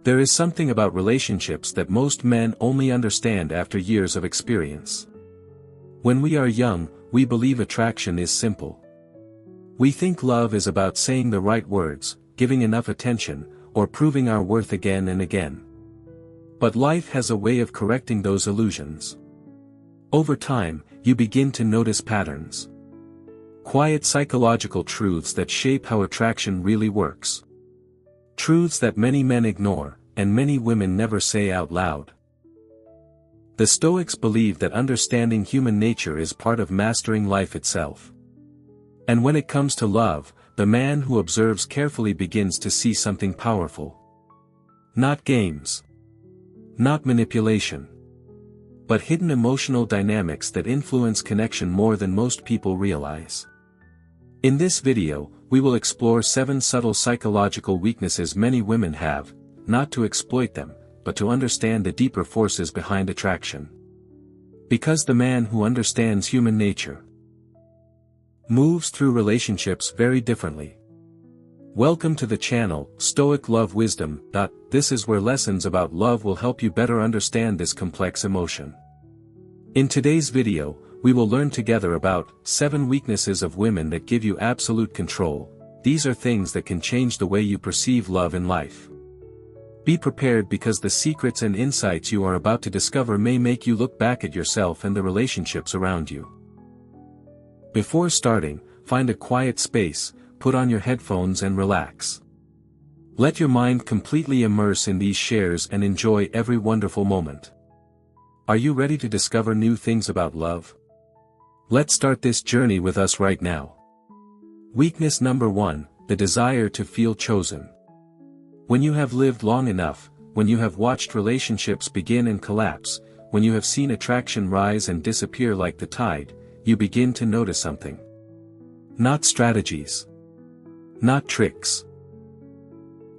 There is something about relationships that most men only understand after years of experience. When we are young, we believe attraction is simple. We think love is about saying the right words, giving enough attention, or proving our worth again and again. But life has a way of correcting those illusions. Over time, you begin to notice patterns. Quiet psychological truths that shape how attraction really works. Truths that many men ignore, and many women never say out loud. The Stoics believe that understanding human nature is part of mastering life itself. And when it comes to love, the man who observes carefully begins to see something powerful. Not games. Not manipulation. But hidden emotional dynamics that influence connection more than most people realize. In this video, we will explore 7 subtle psychological weaknesses many women have, not to exploit them, but to understand the deeper forces behind attraction. Because the man who understands human nature moves through relationships very differently. Welcome to the channel, Stoic Love Wisdom. This is where lessons about love will help you better understand this complex emotion. In today's video, we will learn together about 7 weaknesses of women that give you absolute control. These are things that can change the way you perceive love in life. Be prepared because the secrets and insights you are about to discover may make you look back at yourself and the relationships around you. Before starting, find a quiet space, put on your headphones and relax. Let your mind completely immerse in these shares and enjoy every wonderful moment. Are you ready to discover new things about love? Let's start this journey with us right now. Weakness number 1, the desire to feel chosen. When you have lived long enough, when you have watched relationships begin and collapse, when you have seen attraction rise and disappear like the tide, you begin to notice something. Not strategies. Not tricks.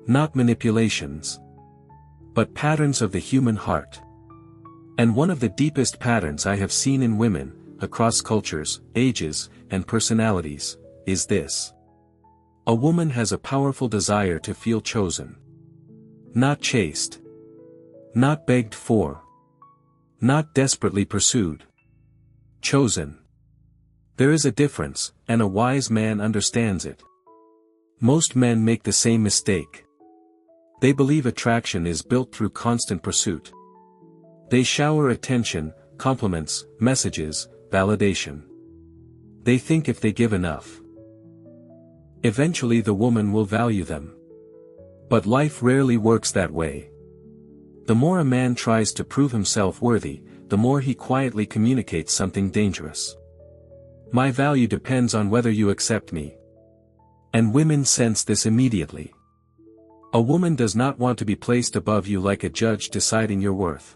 Not manipulations. But patterns of the human heart. And one of the deepest patterns I have seen in women, across cultures, ages, and personalities, is this. A woman has a powerful desire to feel chosen. Not chased. Not begged for. Not desperately pursued. Chosen. There is a difference, and a wise man understands it. Most men make the same mistake. They believe attraction is built through constant pursuit. They shower attention, compliments, messages, validation. They think if they give enough, eventually the woman will value them. But life rarely works that way. The more a man tries to prove himself worthy, the more he quietly communicates something dangerous. My value depends on whether you accept me. And women sense this immediately. A woman does not want to be placed above you like a judge deciding your worth.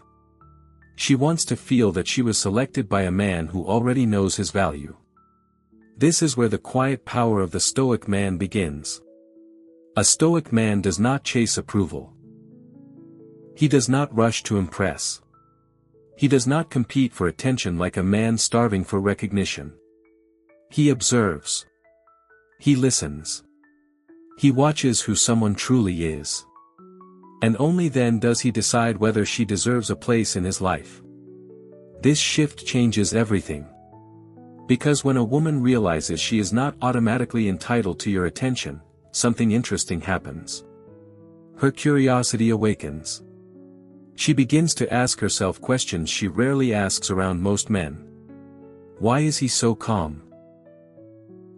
She wants to feel that she was selected by a man who already knows his value. This is where the quiet power of the Stoic man begins. A Stoic man does not chase approval. He does not rush to impress. He does not compete for attention like a man starving for recognition. He observes. He listens. He watches who someone truly is. And only then does he decide whether she deserves a place in his life. This shift changes everything. Because when a woman realizes she is not automatically entitled to your attention, something interesting happens. Her curiosity awakens. She begins to ask herself questions she rarely asks around most men. Why is he so calm?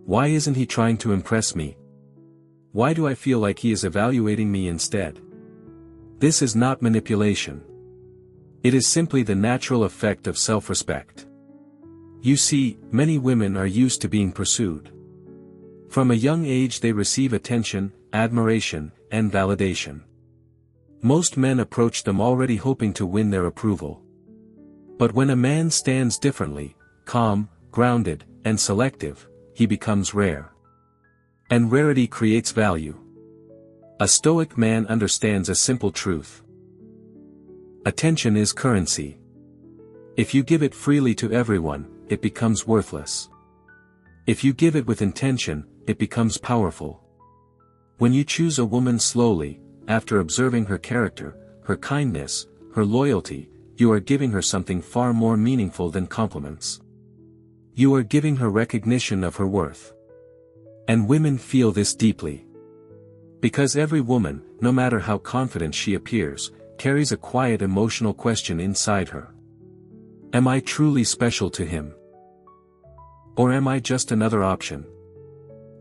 Why isn't he trying to impress me? Why do I feel like he is evaluating me instead? This is not manipulation. It is simply the natural effect of self-respect. You see, many women are used to being pursued. From a young age they receive attention, admiration, and validation. Most men approach them already hoping to win their approval. But when a man stands differently, calm, grounded, and selective, he becomes rare. And rarity creates value. A Stoic man understands a simple truth. Attention is currency. If you give it freely to everyone, it becomes worthless. If you give it with intention, it becomes powerful. When you choose a woman slowly, after observing her character, her kindness, her loyalty, you are giving her something far more meaningful than compliments. You are giving her recognition of her worth. And women feel this deeply. Because every woman, no matter how confident she appears, carries a quiet emotional question inside her. Am I truly special to him? Or am I just another option?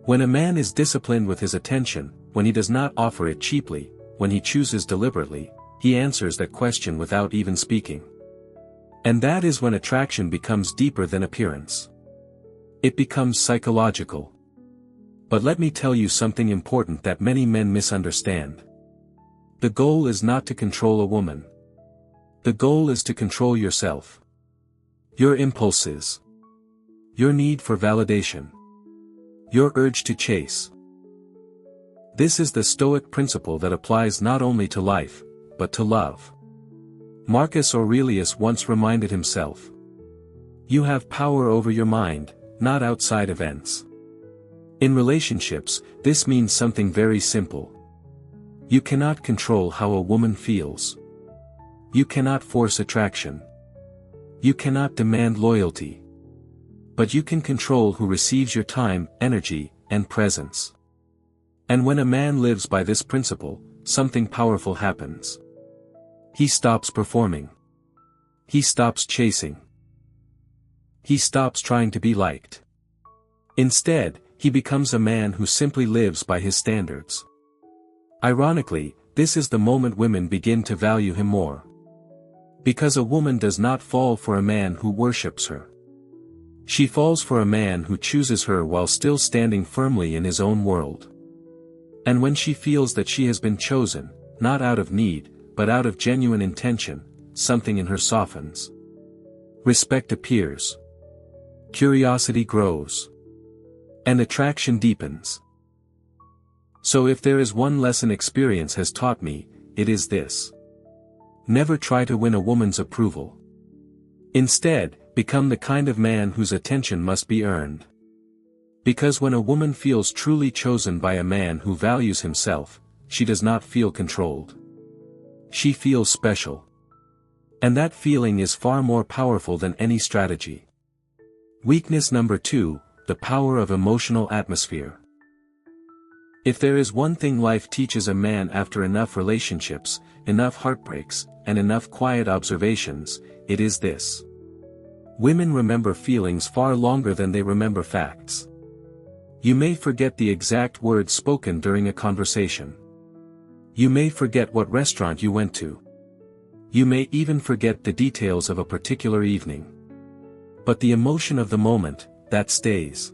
When a man is disciplined with his attention, when he does not offer it cheaply, when he chooses deliberately, he answers that question without even speaking. And that is when attraction becomes deeper than appearance. It becomes psychological. But let me tell you something important that many men misunderstand. The goal is not to control a woman. The goal is to control yourself. Your impulses. Your need for validation. Your urge to chase. This is the Stoic principle that applies not only to life, but to love. Marcus Aurelius once reminded himself. You have power over your mind, not outside events. In relationships, this means something very simple. You cannot control how a woman feels. You cannot force attraction. You cannot demand loyalty. But you can control who receives your time, energy, and presence. And when a man lives by this principle, something powerful happens. He stops performing. He stops chasing. He stops trying to be liked. Instead, he becomes a man who simply lives by his standards. Ironically, this is the moment women begin to value him more. Because a woman does not fall for a man who worships her. She falls for a man who chooses her while still standing firmly in his own world. And when she feels that she has been chosen, not out of need, but out of genuine intention, something in her softens. Respect appears. Curiosity grows. And attraction deepens. So if there is one lesson experience has taught me, it is this. Never try to win a woman's approval. Instead, become the kind of man whose attention must be earned. Because when a woman feels truly chosen by a man who values himself, she does not feel controlled. She feels special. And that feeling is far more powerful than any strategy. Weakness number 2, the power of emotional atmosphere. If there is one thing life teaches a man after enough relationships, enough heartbreaks, and enough quiet observations, it is this. Women remember feelings far longer than they remember facts. You may forget the exact words spoken during a conversation. You may forget what restaurant you went to. You may even forget the details of a particular evening. But the emotion of the moment, that stays.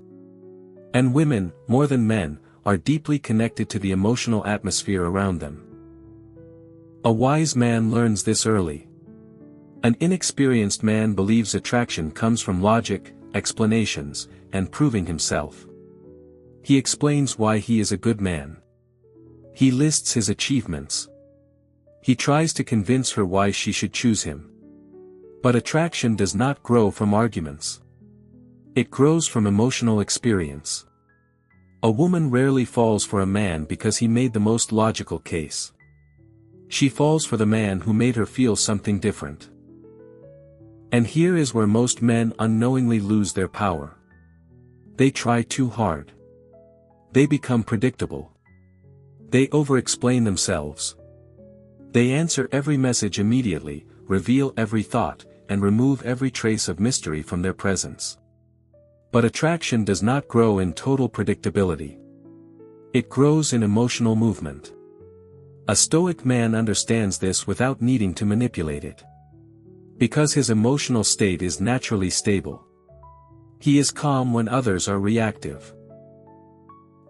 And women, more than men, are deeply connected to the emotional atmosphere around them. A wise man learns this early. An inexperienced man believes attraction comes from logic, explanations, and proving himself. He explains why he is a good man. He lists his achievements. He tries to convince her why she should choose him. But attraction does not grow from arguments. It grows from emotional experience. A woman rarely falls for a man because he made the most logical case. She falls for the man who made her feel something different. And here is where most men unknowingly lose their power. They try too hard. They become predictable. They over-explain themselves. They answer every message immediately, reveal every thought, and remove every trace of mystery from their presence. But attraction does not grow in total predictability. It grows in emotional movement. A Stoic man understands this without needing to manipulate it. Because his emotional state is naturally stable. He is calm when others are reactive.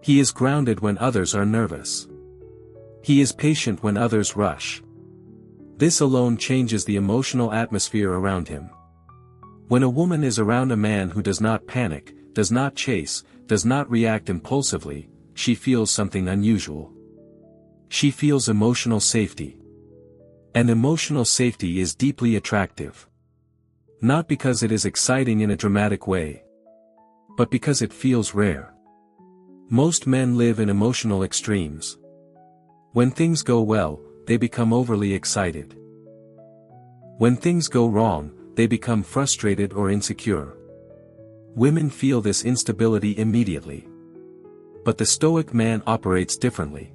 He is grounded when others are nervous. He is patient when others rush. This alone changes the emotional atmosphere around him. When a woman is around a man who does not panic, does not chase, does not react impulsively, she feels something unusual. She feels emotional safety. And emotional safety is deeply attractive. Not because it is exciting in a dramatic way, but because it feels rare. Most men live in emotional extremes. When things go well, they become overly excited. When things go wrong, they become frustrated or insecure. Women feel this instability immediately. But the Stoic man operates differently.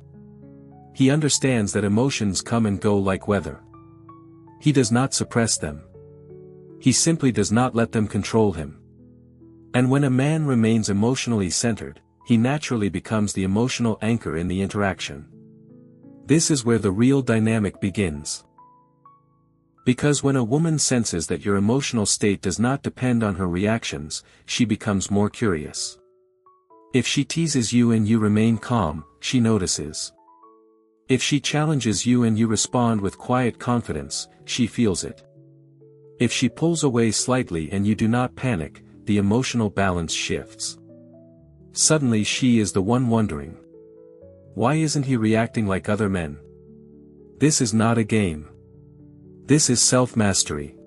He understands that emotions come and go like weather. He does not suppress them. He simply does not let them control him. And when a man remains emotionally centered, he naturally becomes the emotional anchor in the interaction. This is where the real dynamic begins. Because when a woman senses that your emotional state does not depend on her reactions, she becomes more curious. If she teases you and you remain calm, she notices. If she challenges you and you respond with quiet confidence, she feels it. If she pulls away slightly and you do not panic, the emotional balance shifts. Suddenly she is the one wondering, why isn't he reacting like other men? This is not a game. This is self-mastery.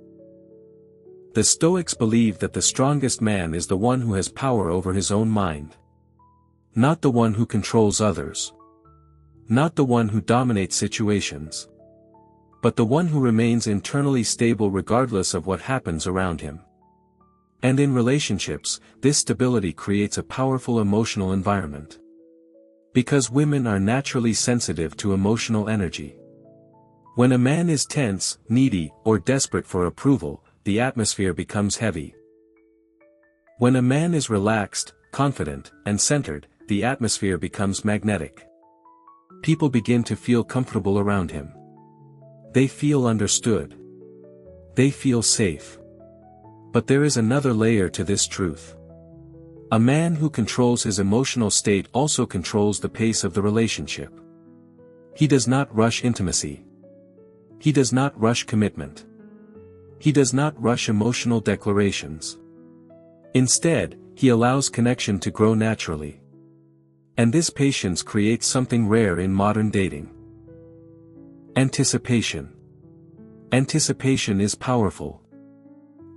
The Stoics believe that the strongest man is the one who has power over his own mind. Not the one who controls others. Not the one who dominates situations. But the one who remains internally stable regardless of what happens around him. And in relationships, this stability creates a powerful emotional environment. Because women are naturally sensitive to emotional energy. When a man is tense, needy, or desperate for approval, the atmosphere becomes heavy. When a man is relaxed, confident, and centered, the atmosphere becomes magnetic. People begin to feel comfortable around him. They feel understood. They feel safe. But there is another layer to this truth. A man who controls his emotional state also controls the pace of the relationship. He does not rush intimacy. He does not rush commitment. He does not rush emotional declarations. Instead, he allows connection to grow naturally. And this patience creates something rare in modern dating. Anticipation. Anticipation is powerful.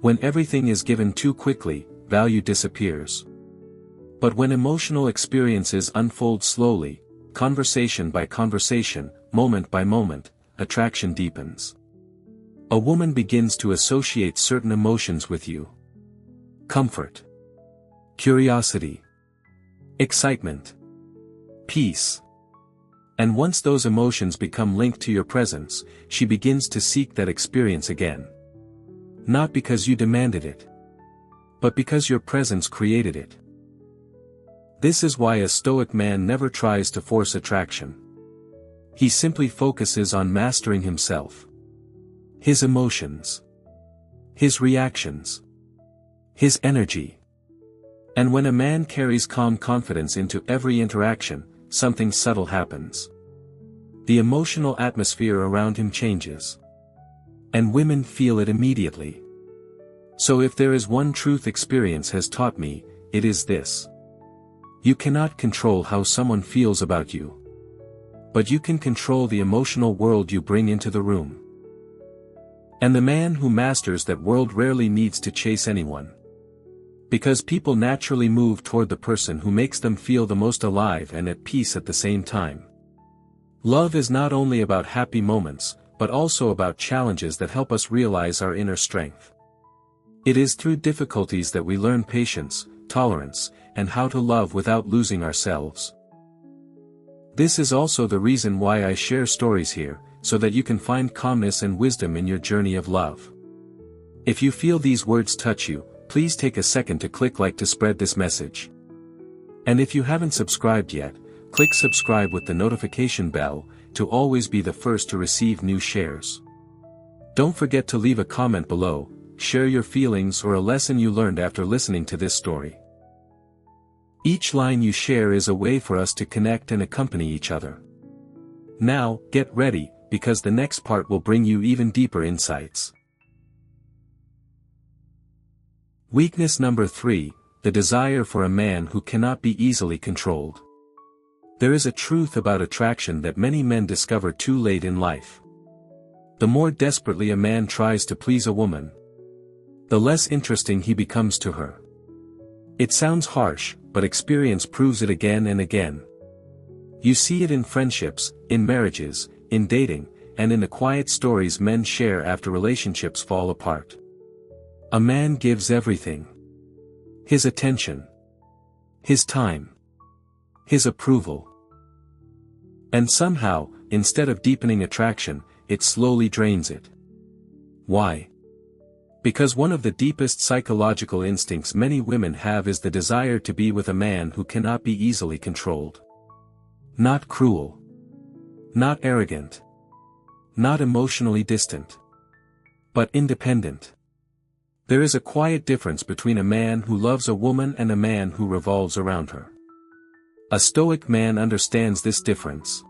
When everything is given too quickly, value disappears. But when emotional experiences unfold slowly, conversation by conversation, moment by moment, attraction deepens. A woman begins to associate certain emotions with you. Comfort. Curiosity. Excitement. Peace. And once those emotions become linked to your presence, she begins to seek that experience again. Not because you demanded it, but because your presence created it. This is why a Stoic man never tries to force attraction. He simply focuses on mastering himself. His emotions. His reactions. His energy. And when a man carries calm confidence into every interaction, something subtle happens. The emotional atmosphere around him changes. And women feel it immediately. So if there is one truth experience has taught me, it is this. You cannot control how someone feels about you. But you can control the emotional world you bring into the room. And the man who masters that world rarely needs to chase anyone. Because people naturally move toward the person who makes them feel the most alive and at peace at the same time. Love is not only about happy moments, but also about challenges that help us realize our inner strength. It is through difficulties that we learn patience, tolerance, and how to love without losing ourselves. This is also the reason why I share stories here, so that you can find calmness and wisdom in your journey of love. If you feel these words touch you, please take a second to click like to spread this message. And if you haven't subscribed yet, click subscribe with the notification bell, to always be the first to receive new shares. Don't forget to leave a comment below, share your feelings or a lesson you learned after listening to this story. Each line you share is a way for us to connect and accompany each other. Now, get ready, because the next part will bring you even deeper insights. Weakness number 3, the desire for a man who cannot be easily controlled. There is a truth about attraction that many men discover too late in life. The more desperately a man tries to please a woman, the less interesting he becomes to her. It sounds harsh, but experience proves it again and again. You see it in friendships, in marriages, in dating, and in the quiet stories men share after relationships fall apart. A man gives everything. His attention. His time. His approval. And somehow, instead of deepening attraction, it slowly drains it. Why? Because one of the deepest psychological instincts many women have is the desire to be with a man who cannot be easily controlled. Not cruel. Not arrogant. Not emotionally distant. But independent. There is a quiet difference between a man who loves a woman and a man who revolves around her. A Stoic man understands this difference.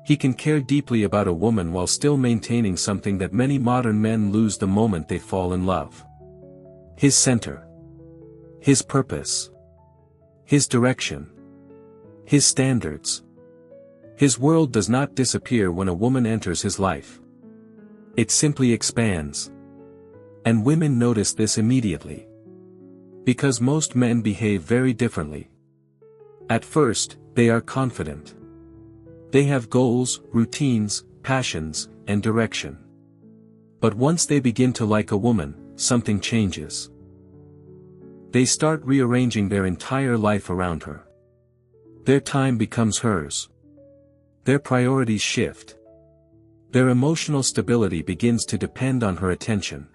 He can care deeply about a woman while still maintaining something that many modern men lose the moment they fall in love. His center. His purpose. His direction. His standards. His world does not disappear when a woman enters his life. It simply expands. And women notice this immediately. Because most men behave very differently. At first, they are confident. They have goals, routines, passions, and direction. But once they begin to like a woman, something changes. They start rearranging their entire life around her. Their time becomes hers. Their priorities shift. Their emotional stability begins to depend on her attention.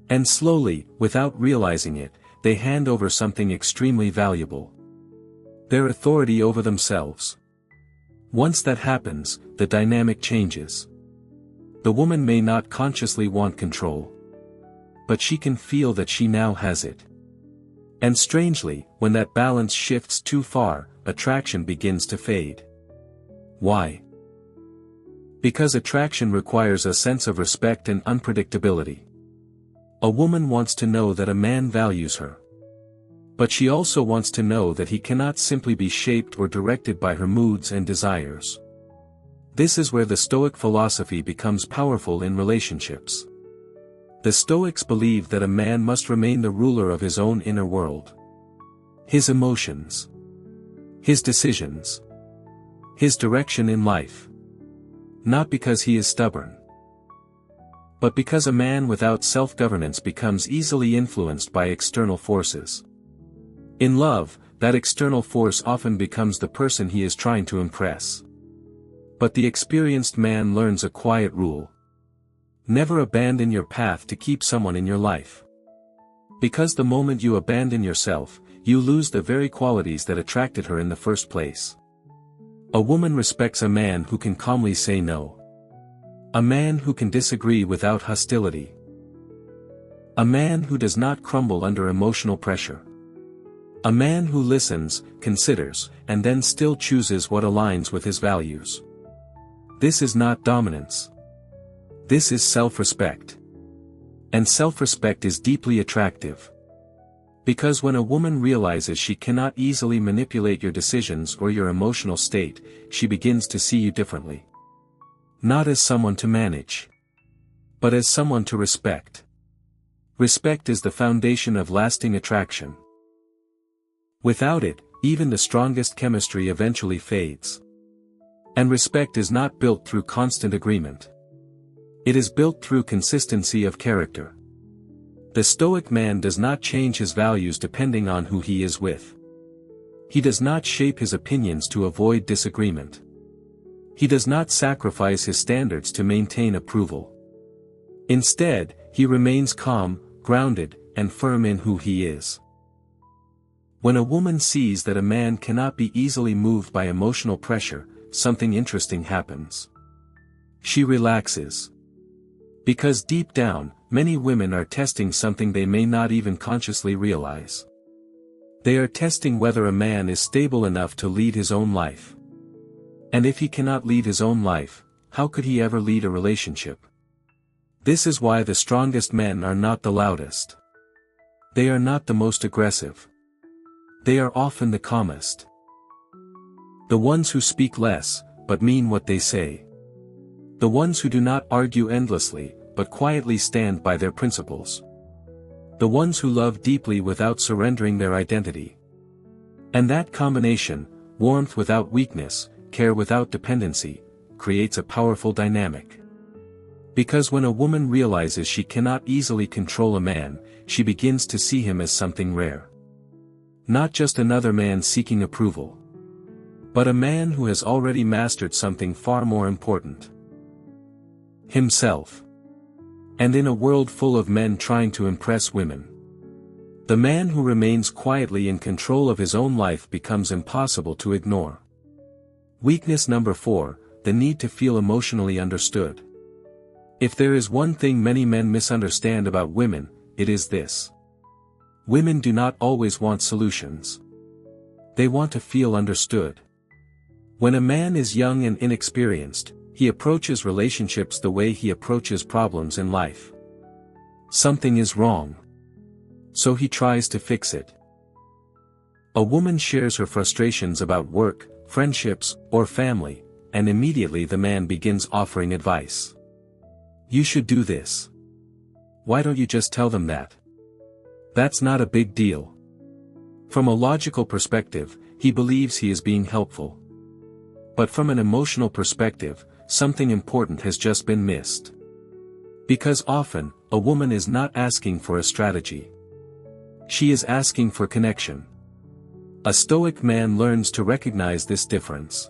And slowly, without realizing it, they hand over something extremely valuable. Their authority over themselves. Once that happens, the dynamic changes. The woman may not consciously want control. But she can feel that she now has it. And strangely, when that balance shifts too far, attraction begins to fade. Why? Because attraction requires a sense of respect and unpredictability. A woman wants to know that a man values her. But she also wants to know that he cannot simply be shaped or directed by her moods and desires. This is where the Stoic philosophy becomes powerful in relationships. The Stoics believe that a man must remain the ruler of his own inner world. His emotions. His decisions. His direction in life. Not because he is stubborn. But because a man without self-governance becomes easily influenced by external forces. In love, that external force often becomes the person he is trying to impress. But the experienced man learns a quiet rule. Never abandon your path to keep someone in your life. Because the moment you abandon yourself, you lose the very qualities that attracted her in the first place. A woman respects a man who can calmly say no. A man who can disagree without hostility. A man who does not crumble under emotional pressure. A man who listens, considers, and then still chooses what aligns with his values. This is not dominance. This is self-respect. And self-respect is deeply attractive. Because when a woman realizes she cannot easily manipulate your decisions or your emotional state, she begins to see you differently. Not as someone to manage. But as someone to respect. Respect is the foundation of lasting attraction. Without it, even the strongest chemistry eventually fades. And respect is not built through constant agreement. It is built through consistency of character. The Stoic man does not change his values depending on who he is with. He does not shape his opinions to avoid disagreement. He does not sacrifice his standards to maintain approval. Instead, he remains calm, grounded, and firm in who he is. When a woman sees that a man cannot be easily moved by emotional pressure, something interesting happens. She relaxes. Because deep down, many women are testing something they may not even consciously realize. They are testing whether a man is stable enough to lead his own life. And if he cannot lead his own life, how could he ever lead a relationship? This is why the strongest men are not the loudest. They are not the most aggressive. They are often the calmest. The ones who speak less, but mean what they say. The ones who do not argue endlessly, but quietly stand by their principles. The ones who love deeply without surrendering their identity. And that combination, Warmth without weakness, care without dependency, creates a powerful dynamic. Because when a woman realizes she cannot easily control a man, she begins to see him as something rare. Not just another man seeking approval, but a man who has already mastered something far more important: himself. And in a world full of men trying to impress women, the man who remains quietly in control of his own life becomes impossible to ignore. Weakness number 4, the need to feel emotionally understood. If there is one thing many men misunderstand about women, it is this: women do not always want solutions. They want to feel understood. When a man is young and inexperienced, he approaches relationships the way he approaches problems in life. Something is wrong, so he tries to fix it. A woman shares her frustrations about work, friendships, or family, and immediately the man begins offering advice. You should do this. Why don't you just tell them that? That's not a big deal. From a logical perspective, he believes he is being helpful. But from an emotional perspective, something important has just been missed. Because often, a woman is not asking for a strategy. She is asking for connection. A Stoic man learns to recognize this difference.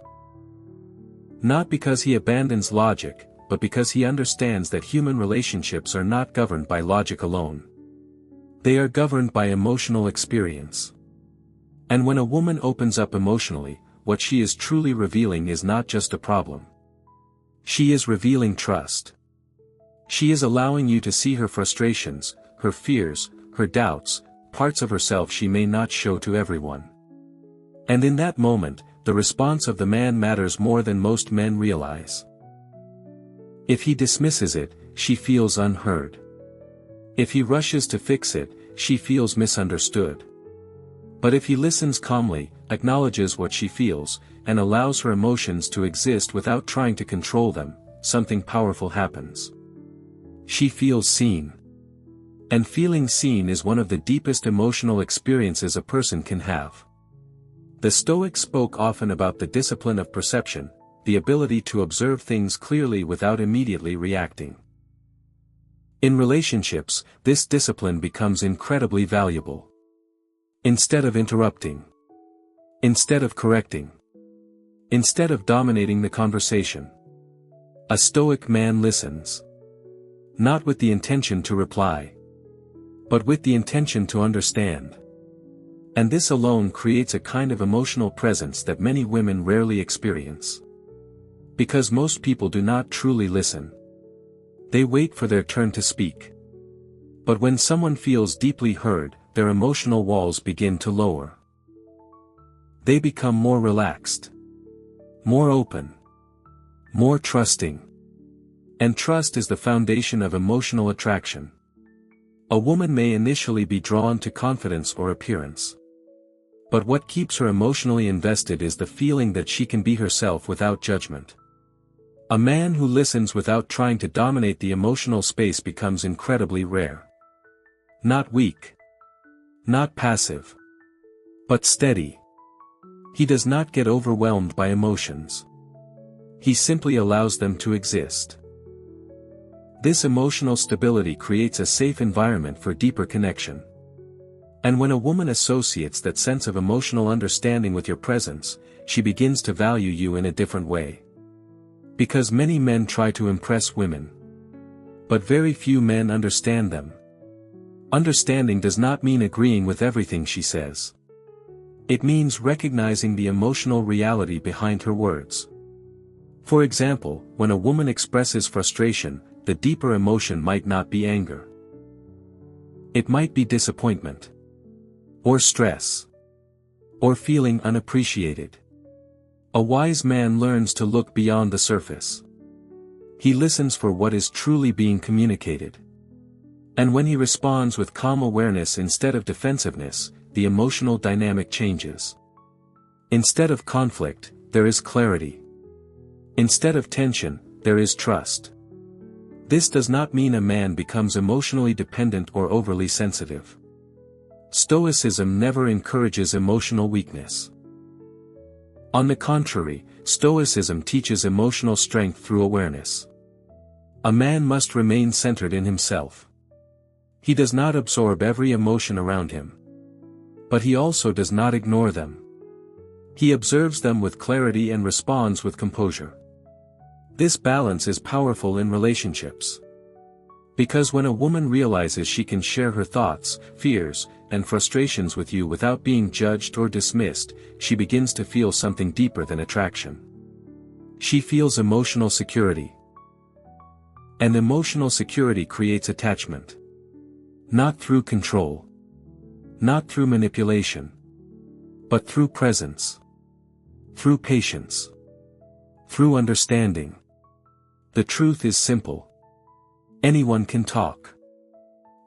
Not because he abandons logic, but because he understands that human relationships are not governed by logic alone. They are governed by emotional experience. And when a woman opens up emotionally, what she is truly revealing is not just a problem. She is revealing trust. She is allowing you to see her frustrations, her fears, her doubts, parts of herself she may not show to everyone. And in that moment, the response of the man matters more than most men realize. If he dismisses it, she feels unheard. If he rushes to fix it, she feels misunderstood. But if he listens calmly, acknowledges what she feels, and allows her emotions to exist without trying to control them, something powerful happens. She feels seen. And feeling seen is one of the deepest emotional experiences a person can have. The Stoics spoke often about the discipline of perception, the ability to observe things clearly without immediately reacting. In relationships, this discipline becomes incredibly valuable. Instead of interrupting, instead of correcting, instead of dominating the conversation, a Stoic man listens. Not with the intention to reply, but with the intention to understand. And this alone creates a kind of emotional presence that many women rarely experience. Because most people do not truly listen. They wait for their turn to speak. But when someone feels deeply heard, their emotional walls begin to lower. They become more relaxed, more open, more trusting. And trust is the foundation of emotional attraction. A woman may initially be drawn to confidence or appearance. But what keeps her emotionally invested is the feeling that she can be herself without judgment. A man who listens without trying to dominate the emotional space becomes incredibly rare. Not weak. Not passive. But steady. He does not get overwhelmed by emotions. He simply allows them to exist. This emotional stability creates a safe environment for deeper connection. And when a woman associates that sense of emotional understanding with your presence, she begins to value you in a different way. Because many men try to impress women. But very few men understand them. Understanding does not mean agreeing with everything she says. It means recognizing the emotional reality behind her words. For example, when a woman expresses frustration, the deeper emotion might not be anger. It might be disappointment. Or stress. Or feeling unappreciated. A wise man learns to look beyond the surface. He listens for what is truly being communicated. And when he responds with calm awareness instead of defensiveness, the emotional dynamic changes. Instead of conflict, there is clarity. Instead of tension, there is trust. This does not mean a man becomes emotionally dependent or overly sensitive. Stoicism never encourages emotional weakness. On the contrary, Stoicism teaches emotional strength through awareness. A man must remain centered in himself. He does not absorb every emotion around him. But he also does not ignore them. He observes them with clarity and responds with composure. This balance is powerful in relationships. Because when a woman realizes she can share her thoughts, fears, and frustrations with you without being judged or dismissed, she begins to feel something deeper than attraction. She feels emotional security. And emotional security creates attachment. Not through control. Not through manipulation. But through presence. Through patience. Through understanding. The truth is simple. Anyone can talk.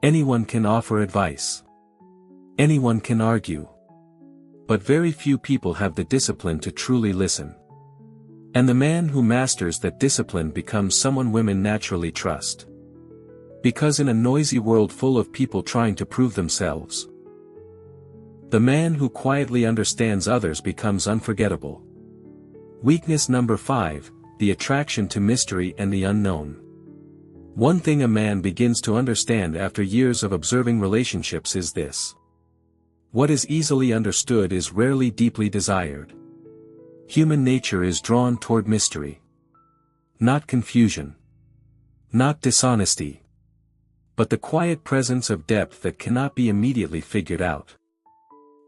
Anyone can offer advice. Anyone can argue. But very few people have the discipline to truly listen. And the man who masters that discipline becomes someone women naturally trust. Because in a noisy world full of people trying to prove themselves, the man who quietly understands others becomes unforgettable. Weakness number 5, the attraction to mystery and the unknown. One thing a man begins to understand after years of observing relationships is this. What is easily understood is rarely deeply desired. Human nature is drawn toward mystery. Not confusion. Not dishonesty. But the quiet presence of depth that cannot be immediately figured out.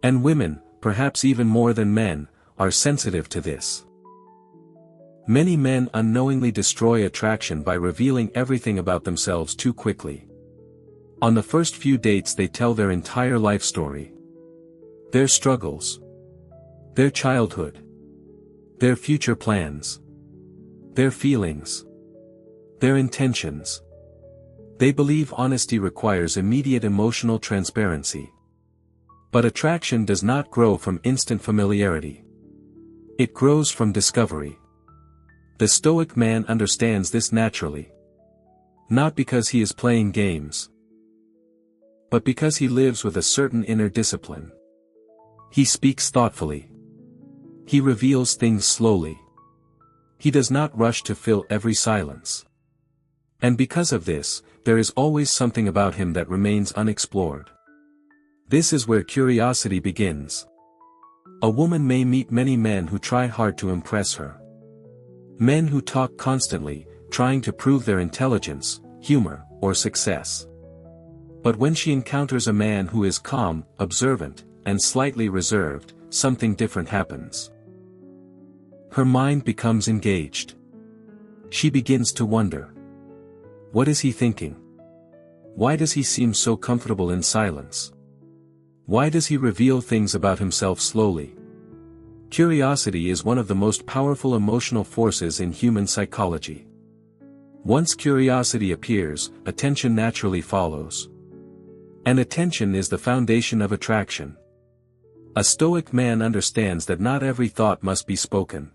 And women, perhaps even more than men, are sensitive to this. Many men unknowingly destroy attraction by revealing everything about themselves too quickly. On the first few dates they tell their entire life story. Their struggles. Their childhood. Their future plans. Their feelings. Their intentions. They believe honesty requires immediate emotional transparency. But attraction does not grow from instant familiarity. It grows from discovery. The Stoic man understands this naturally. Not because he is playing games, but because he lives with a certain inner discipline. He speaks thoughtfully. He reveals things slowly. He does not rush to fill every silence. And because of this, there is always something about him that remains unexplored. This is where curiosity begins. A woman may meet many men who try hard to impress her. Men who talk constantly, trying to prove their intelligence, humor, or success. But when she encounters a man who is calm, observant, and slightly reserved, something different happens. Her mind becomes engaged. She begins to wonder. What is he thinking? Why does he seem so comfortable in silence? Why does he reveal things about himself slowly? Curiosity is one of the most powerful emotional forces in human psychology. Once curiosity appears, attention naturally follows. And attention is the foundation of attraction. A Stoic man understands that not every thought must be spoken.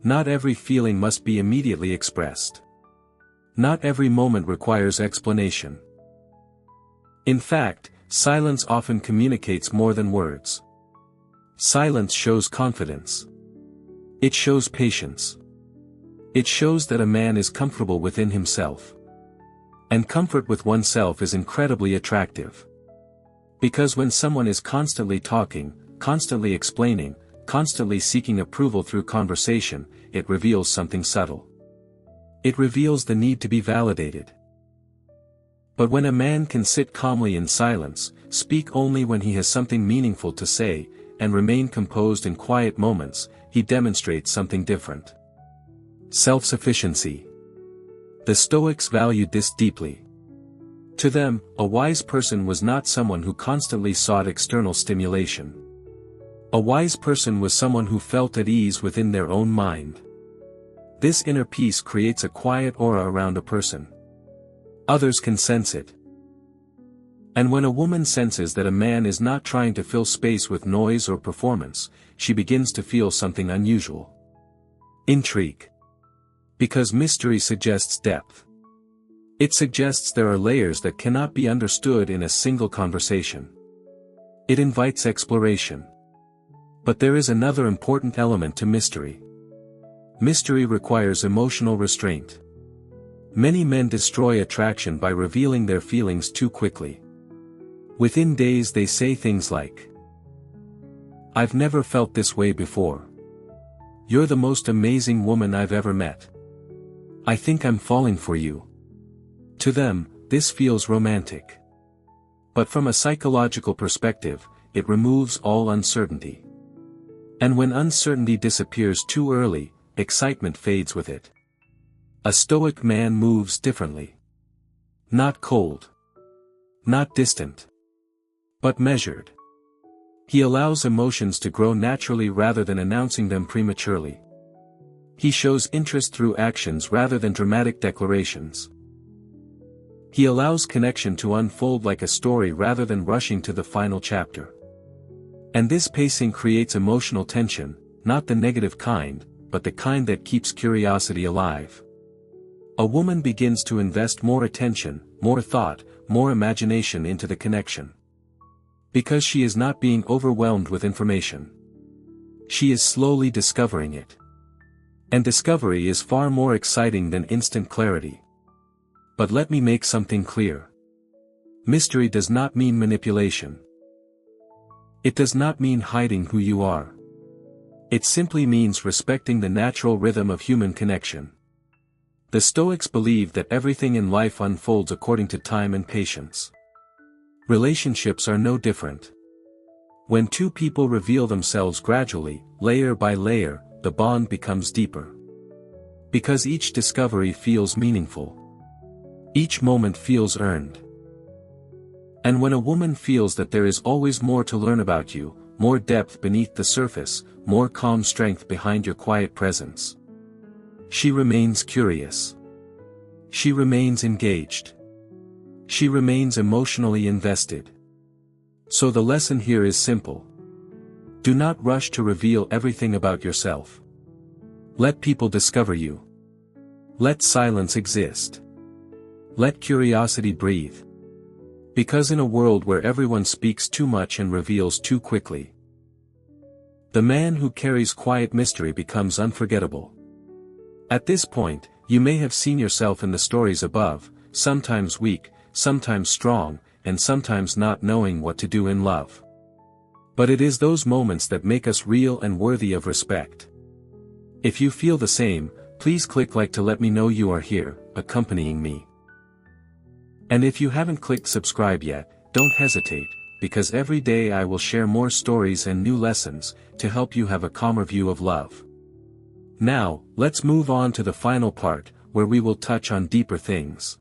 Not every feeling must be immediately expressed. Not every moment requires explanation. In fact, silence often communicates more than words. Silence shows confidence. It shows patience. It shows that a man is comfortable within himself. And comfort with oneself is incredibly attractive. Because when someone is constantly talking, constantly explaining, constantly seeking approval through conversation, it reveals something subtle. It reveals the need to be validated. But when a man can sit calmly in silence, speak only when he has something meaningful to say, and remain composed in quiet moments, he demonstrates something different. Self-sufficiency. The Stoics valued this deeply. To them, a wise person was not someone who constantly sought external stimulation. A wise person was someone who felt at ease within their own mind. This inner peace creates a quiet aura around a person. Others can sense it. And when a woman senses that a man is not trying to fill space with noise or performance, she begins to feel something unusual. Intrigue. Because mystery suggests depth. It suggests there are layers that cannot be understood in a single conversation. It invites exploration. But there is another important element to mystery. Mystery requires emotional restraint. Many men destroy attraction by revealing their feelings too quickly. Within days they say things like, "I've never felt this way before. You're the most amazing woman I've ever met. I think I'm falling for you." To them, this feels romantic. But from a psychological perspective, it removes all uncertainty. And when uncertainty disappears too early, excitement fades with it. A Stoic man moves differently. Not cold. Not distant. But measured. He allows emotions to grow naturally rather than announcing them prematurely. He shows interest through actions rather than dramatic declarations. He allows connection to unfold like a story rather than rushing to the final chapter. And this pacing creates emotional tension, not the negative kind, but the kind that keeps curiosity alive. A woman begins to invest more attention, more thought, more imagination into the connection. Because she is not being overwhelmed with information. She is slowly discovering it. And discovery is far more exciting than instant clarity. But let me make something clear. Mystery does not mean manipulation. It does not mean hiding who you are. It simply means respecting the natural rhythm of human connection. The Stoics believe that everything in life unfolds according to time and patience. Relationships are no different. When two people reveal themselves gradually, layer by layer, the bond becomes deeper. Because each discovery feels meaningful. Each moment feels earned. And when a woman feels that there is always more to learn about you, more depth beneath the surface, more calm strength behind your quiet presence, she remains curious. She remains engaged. She remains emotionally invested. So the lesson here is simple. Do not rush to reveal everything about yourself. Let people discover you. Let silence exist. Let curiosity breathe. Because in a world where everyone speaks too much and reveals too quickly, the man who carries quiet mystery becomes unforgettable. At this point, you may have seen yourself in the stories above, sometimes weak, sometimes strong, and sometimes not knowing what to do in love. But it is those moments that make us real and worthy of respect. If you feel the same, please click like to let me know you are here, accompanying me. And if you haven't clicked subscribe yet, don't hesitate, because every day I will share more stories and new lessons, to help you have a calmer view of love. Now, let's move on to the final part, where we will touch on deeper things.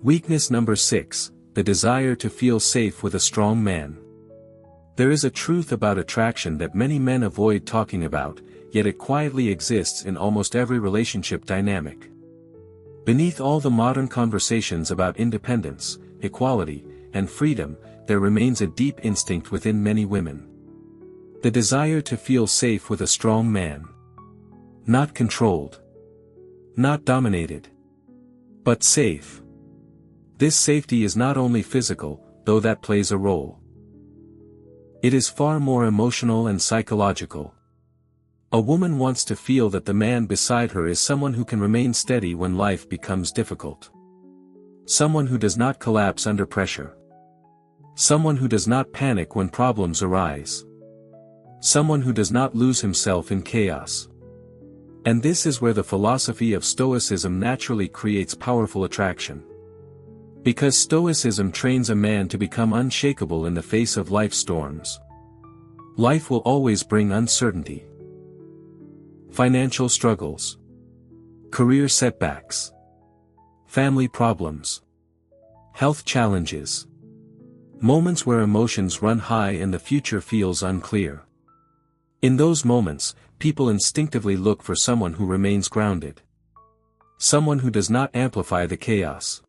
Weakness number 6, the desire to feel safe with a strong man. There is a truth about attraction that many men avoid talking about, yet it quietly exists in almost every relationship dynamic. Beneath all the modern conversations about independence, equality, and freedom, there remains a deep instinct within many women. The desire to feel safe with a strong man. Not controlled. Not dominated. But safe. This safety is not only physical, though that plays a role. It is far more emotional and psychological. A woman wants to feel that the man beside her is someone who can remain steady when life becomes difficult. Someone who does not collapse under pressure. Someone who does not panic when problems arise. Someone who does not lose himself in chaos. And this is where the philosophy of Stoicism naturally creates powerful attraction. Because Stoicism trains a man to become unshakable in the face of life's storms. Life will always bring uncertainty. Financial struggles. Career setbacks. Family problems. Health challenges. Moments where emotions run high and the future feels unclear. In those moments, people instinctively look for someone who remains grounded. Someone who does not amplify the chaos.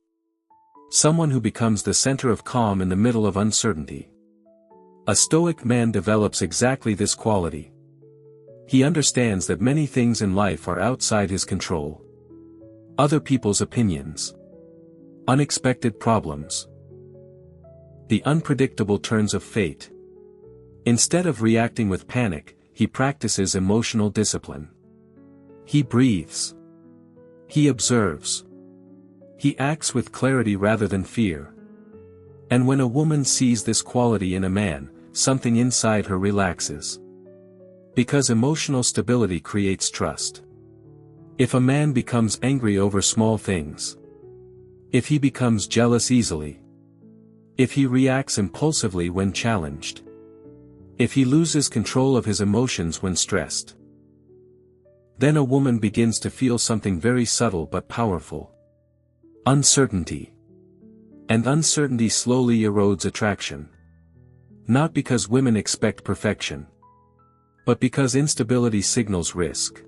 Someone who becomes the center of calm in the middle of uncertainty. A Stoic man develops exactly this quality. He understands that many things in life are outside his control. Other people's opinions. Unexpected problems. The unpredictable turns of fate. Instead of reacting with panic, he practices emotional discipline. He breathes. He observes. He acts with clarity rather than fear. And when a woman sees this quality in a man, something inside her relaxes. Because emotional stability creates trust. If a man becomes angry over small things, if he becomes jealous easily, if he reacts impulsively when challenged, if he loses control of his emotions when stressed, then a woman begins to feel something very subtle but powerful. Uncertainty. And uncertainty slowly erodes attraction. Not because women expect perfection, but because instability signals risk.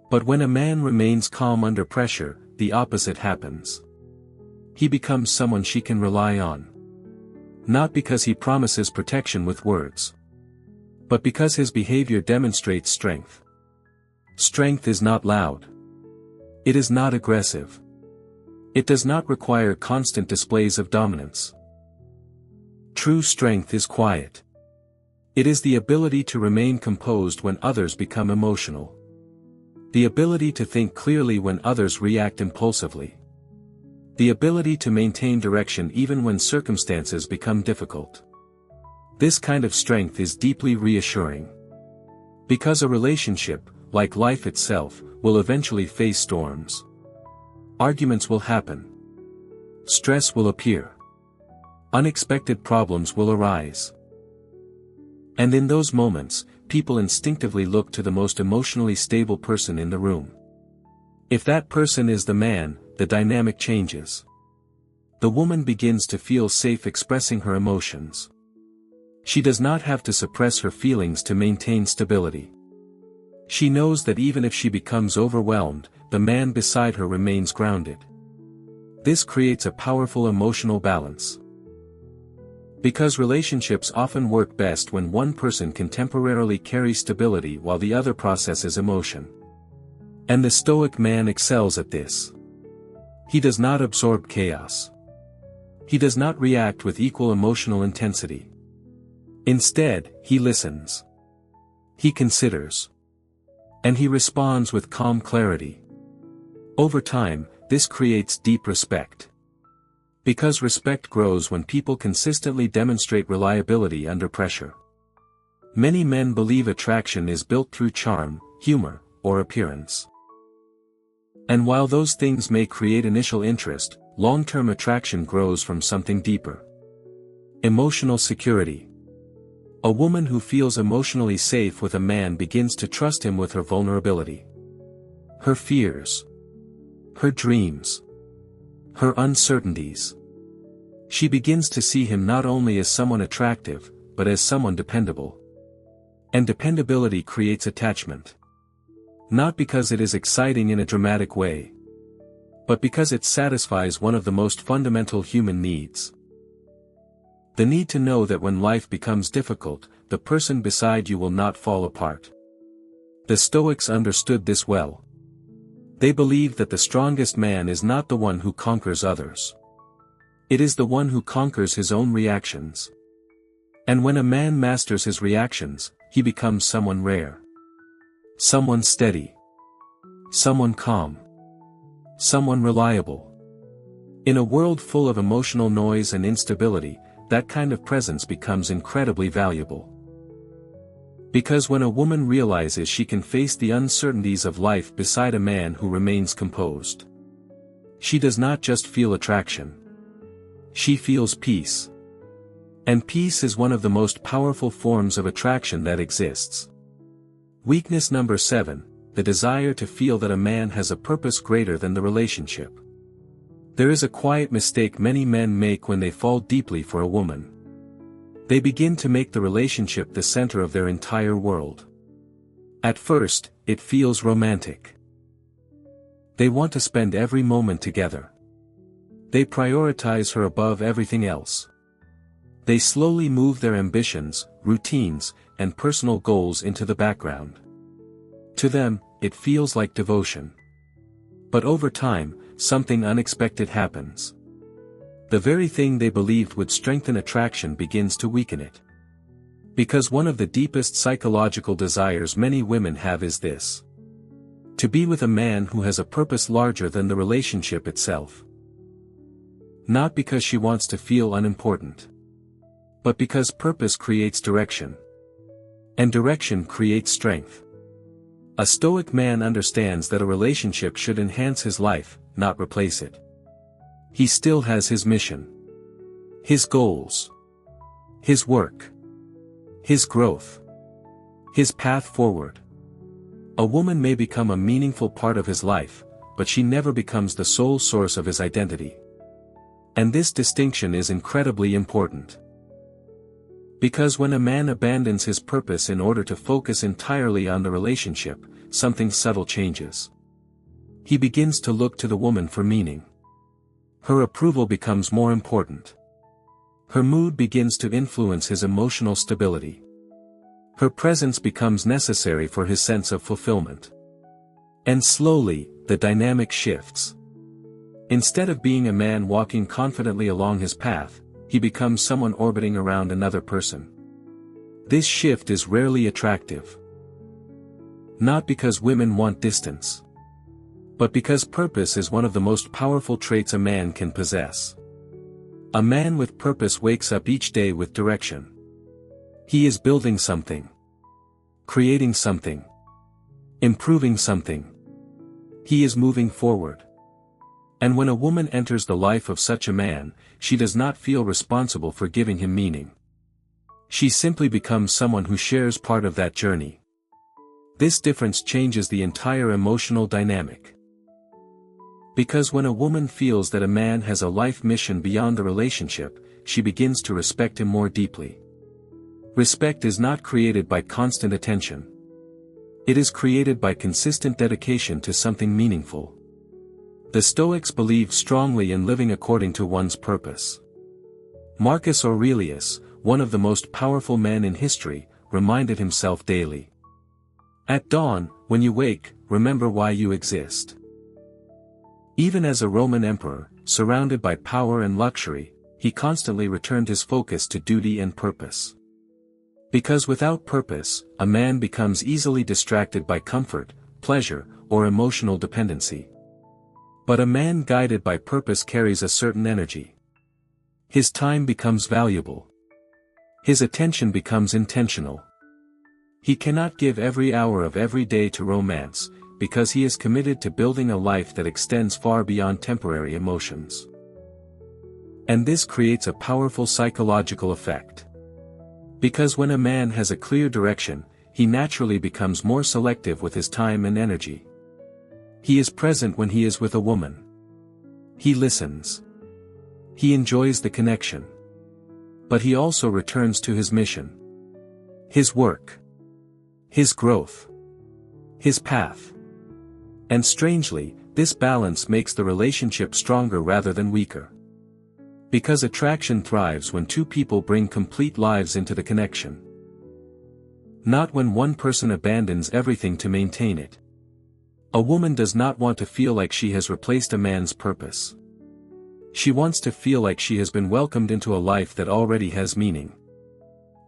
But when a man remains calm under pressure, the opposite happens. He becomes someone she can rely on. Not because he promises protection with words, but because his behavior demonstrates strength. Strength is not loud. It is not aggressive. It does not require constant displays of dominance. True strength is quiet. It is the ability to remain composed when others become emotional. The ability to think clearly when others react impulsively. The ability to maintain direction even when circumstances become difficult. This kind of strength is deeply reassuring. Because a relationship, like life itself, will eventually face storms. Arguments will happen. Stress will appear. Unexpected problems will arise. And in those moments, people instinctively look to the most emotionally stable person in the room. If that person is the man, the dynamic changes. The woman begins to feel safe expressing her emotions. She does not have to suppress her feelings to maintain stability. She knows that even if she becomes overwhelmed, the man beside her remains grounded. This creates a powerful emotional balance. Because relationships often work best when one person can temporarily carry stability while the other processes emotion. And the Stoic man excels at this. He does not absorb chaos. He does not react with equal emotional intensity. Instead, he listens. He considers. And he responds with calm clarity. Over time, this creates deep respect. Because respect grows when people consistently demonstrate reliability under pressure. Many men believe attraction is built through charm, humor, or appearance. And while those things may create initial interest, long-term attraction grows from something deeper. Emotional security. A woman who feels emotionally safe with a man begins to trust him with her vulnerability. Her fears. Her dreams. Her uncertainties. She begins to see him not only as someone attractive, but as someone dependable. And dependability creates attachment. Not because it is exciting in a dramatic way, but because it satisfies one of the most fundamental human needs. The need to know that when life becomes difficult, the person beside you will not fall apart. The Stoics understood this well. They believed that the strongest man is not the one who conquers others. It is the one who conquers his own reactions. And when a man masters his reactions, he becomes someone rare. Someone steady. Someone calm. Someone reliable. In a world full of emotional noise and instability, that kind of presence becomes incredibly valuable. Because when a woman realizes she can face the uncertainties of life beside a man who remains composed, she does not just feel attraction. She feels peace. And peace is one of the most powerful forms of attraction that exists. Weakness number 7, the desire to feel that a man has a purpose greater than the relationship. There is a quiet mistake many men make when they fall deeply for a woman. They begin to make the relationship the center of their entire world. At first, it feels romantic. They want to spend every moment together. They prioritize her above everything else. They slowly move their ambitions, routines, and personal goals into the background. To them, it feels like devotion. But over time, something unexpected happens. The very thing they believed would strengthen attraction begins to weaken it. Because one of the deepest psychological desires many women have is this: to be with a man who has a purpose larger than the relationship itself. Not because she wants to feel unimportant, but because purpose creates direction. And direction creates strength. A Stoic man understands that a relationship should enhance his life, not replace it. He still has his mission, his goals, his work, his growth, his path forward. A woman may become a meaningful part of his life, but she never becomes the sole source of his identity. And this distinction is incredibly important. Because when a man abandons his purpose in order to focus entirely on the relationship, something subtle changes. He begins to look to the woman for meaning. Her approval becomes more important. Her mood begins to influence his emotional stability. Her presence becomes necessary for his sense of fulfillment. And slowly, the dynamic shifts. Instead of being a man walking confidently along his path, he becomes someone orbiting around another person. This shift is rarely attractive. Not because women want distance, but because purpose is one of the most powerful traits a man can possess. A man with purpose wakes up each day with direction. He is building something, creating something, improving something. He is moving forward. And when a woman enters the life of such a man, she does not feel responsible for giving him meaning. She simply becomes someone who shares part of that journey. This difference changes the entire emotional dynamic. Because when a woman feels that a man has a life mission beyond the relationship, she begins to respect him more deeply. Respect is not created by constant attention. It is created by consistent dedication to something meaningful. The Stoics believed strongly in living according to one's purpose. Marcus Aurelius, one of the most powerful men in history, reminded himself daily. At dawn, when you wake, remember why you exist. Even as a Roman emperor, surrounded by power and luxury, he constantly returned his focus to duty and purpose. Because without purpose, a man becomes easily distracted by comfort, pleasure, or emotional dependency. But a man guided by purpose carries a certain energy. His time becomes valuable. His attention becomes intentional. He cannot give every hour of every day to romance, because he is committed to building a life that extends far beyond temporary emotions. And this creates a powerful psychological effect. Because when a man has a clear direction, he naturally becomes more selective with his time and energy. He is present when he is with a woman. He listens. He enjoys the connection. But he also returns to his mission. His work. His growth. His path. And strangely, this balance makes the relationship stronger rather than weaker. Because attraction thrives when two people bring complete lives into the connection. Not when one person abandons everything to maintain it. A woman does not want to feel like she has replaced a man's purpose. She wants to feel like she has been welcomed into a life that already has meaning.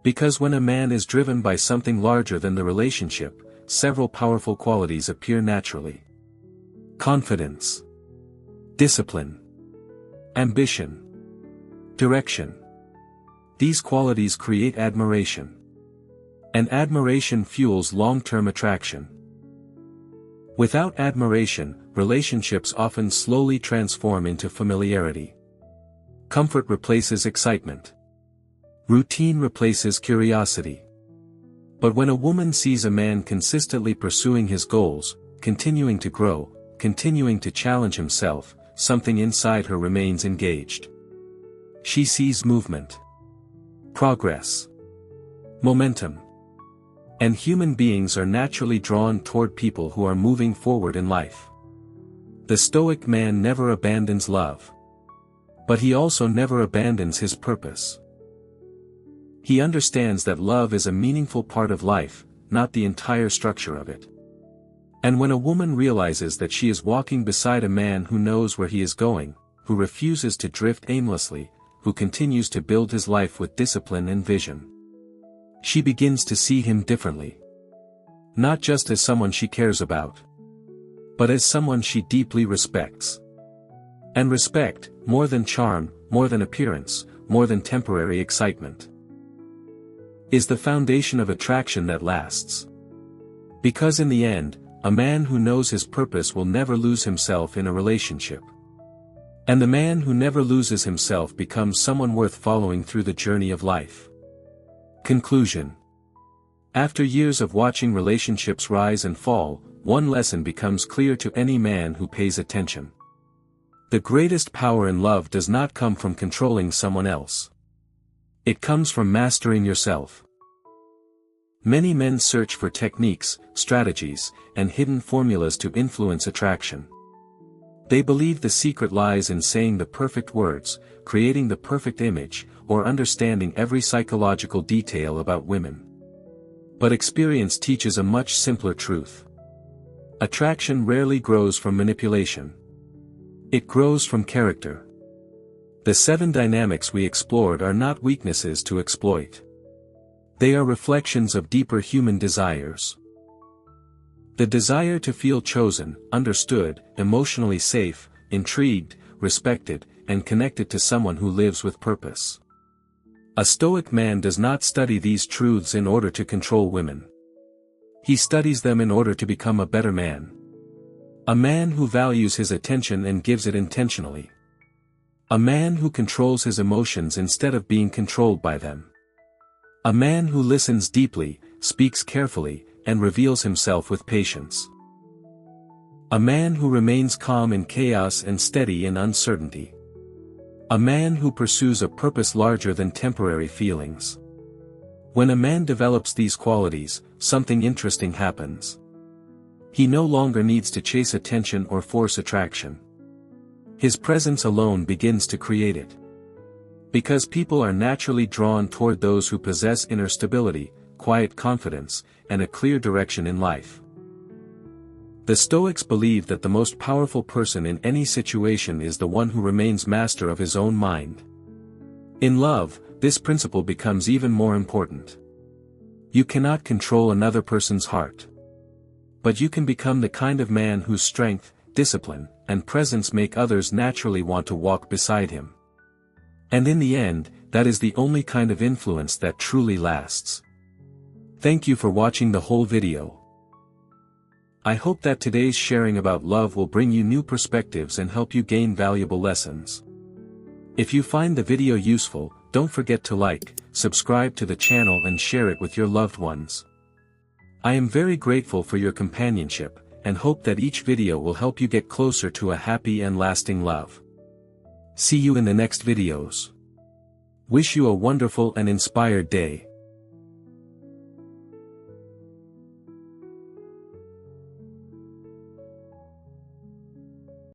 Because when a man is driven by something larger than the relationship, several powerful qualities appear naturally. Confidence, discipline, ambition, direction. These qualities create admiration. And admiration fuels long-term attraction. Without admiration, relationships often slowly transform into familiarity. Comfort replaces excitement. Routine replaces curiosity. But when a woman sees a man consistently pursuing his goals, continuing to grow, continuing to challenge himself, something inside her remains engaged. She sees movement, progress, momentum. And human beings are naturally drawn toward people who are moving forward in life. The Stoic man never abandons love. But he also never abandons his purpose. He understands that love is a meaningful part of life, not the entire structure of it. And when a woman realizes that she is walking beside a man who knows where he is going, who refuses to drift aimlessly, who continues to build his life with discipline and vision. She begins to see him differently. Not just as someone she cares about, but as someone she deeply respects. And respect, more than charm, more than appearance, more than temporary excitement, is the foundation of attraction that lasts. Because in the end, a man who knows his purpose will never lose himself in a relationship. And the man who never loses himself becomes someone worth following through the journey of life. Conclusion. After years of watching relationships rise and fall, one lesson becomes clear to any man who pays attention. The greatest power in love does not come from controlling someone else. It comes from mastering yourself. Many men search for techniques, strategies, and hidden formulas to influence attraction. They believe the secret lies in saying the perfect words, creating the perfect image, or understanding every psychological detail about women. But experience teaches a much simpler truth. Attraction rarely grows from manipulation. It grows from character. The 7 dynamics we explored are not weaknesses to exploit. They are reflections of deeper human desires. The desire to feel chosen, understood, emotionally safe, intrigued, respected, and connected to someone who lives with purpose. A Stoic man does not study these truths in order to control women. He studies them in order to become a better man. A man who values his attention and gives it intentionally. A man who controls his emotions instead of being controlled by them. A man who listens deeply, speaks carefully, and reveals himself with patience. A man who remains calm in chaos and steady in uncertainty. A man who pursues a purpose larger than temporary feelings. When a man develops these qualities, something interesting happens. He no longer needs to chase attention or force attraction. His presence alone begins to create it. Because people are naturally drawn toward those who possess inner stability, quiet confidence, and a clear direction in life. The Stoics believe that the most powerful person in any situation is the one who remains master of his own mind. In love, this principle becomes even more important. You cannot control another person's heart. But you can become the kind of man whose strength, discipline, and presence make others naturally want to walk beside him. And in the end, that is the only kind of influence that truly lasts. Thank you for watching the whole video. I hope that today's sharing about love will bring you new perspectives and help you gain valuable lessons. If you find the video useful, don't forget to like, subscribe to the channel and share it with your loved ones. I am very grateful for your companionship, and hope that each video will help you get closer to a happy and lasting love. See you in the next videos. Wish you a wonderful and inspired day.